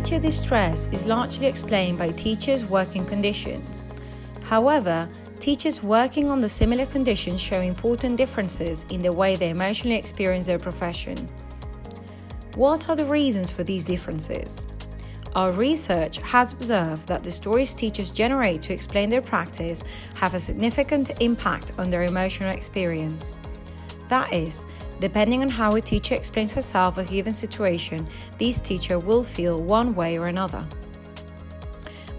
Teacher distress is largely explained by teachers' working conditions. However, teachers working under similar conditions show important differences in the way they emotionally experience their profession. What are the reasons for these differences? Our research has observed that the stories teachers generate to explain their practice have a significant impact on their emotional experience. That is, depending on how a teacher explains herself a given situation, this teacher will feel one way or another.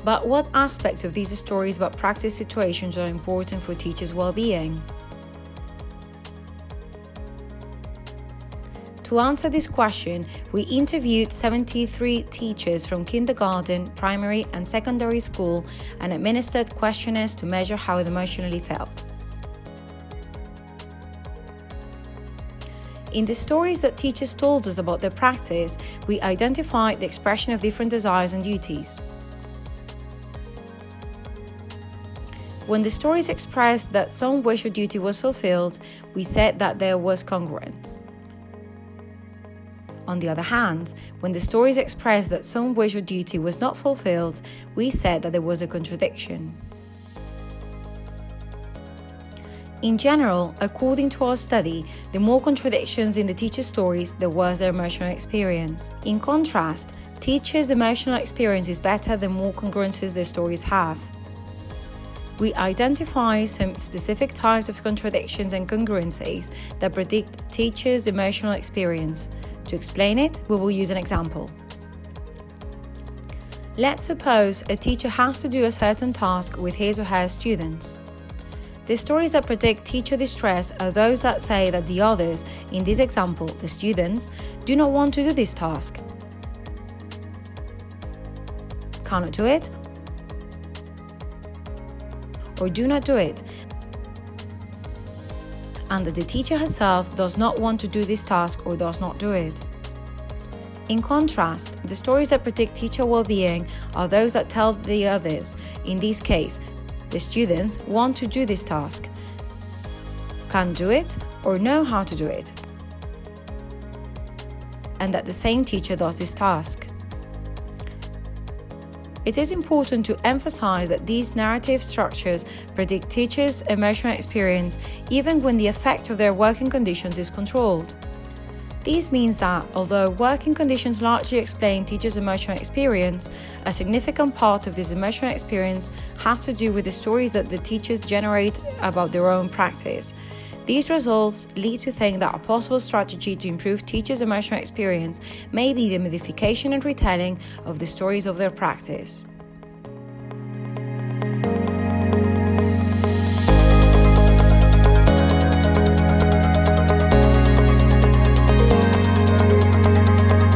But what aspects of these stories about practice situations are important for teachers' well-being? To answer this question, we interviewed 73 teachers from kindergarten, primary and secondary school and administered questionnaires to measure how they emotionally felt. In the stories that teachers told us about their practice, we identified the expression of different desires and duties. When the stories expressed that some wish or duty was fulfilled, we said that there was congruence. On the other hand, when the stories expressed that some wish or duty was not fulfilled, we said that there was a contradiction. In general, according to our study, the more contradictions in the teacher's stories, the worse their emotional experience. In contrast, teachers' emotional experience is better the more congruences their stories have. We identify some specific types of contradictions and congruencies that predict teachers' emotional experience. To explain it, we will use an example. Let's suppose a teacher has to do a certain task with his or her students. The stories that predict teacher distress are those that say that the others, in this example, the students, do not want to do this task, cannot do it, or do not do it, and that the teacher herself does not want to do this task or does not do it. In contrast, the stories that predict teacher well-being are those that tell the others, in this case, the students, want to do this task, can do it or know how to do it, and that the same teacher does this task. It is important to emphasize that these narrative structures predict teachers' emotional experience even when the effect of their working conditions is controlled. This means that, although working conditions largely explain teachers' emotional experience, a significant part of this emotional experience has to do with the stories that the teachers generate about their own practice. These results lead to think that a possible strategy to improve teachers' emotional experience may be the modification and retelling of the stories of their practice.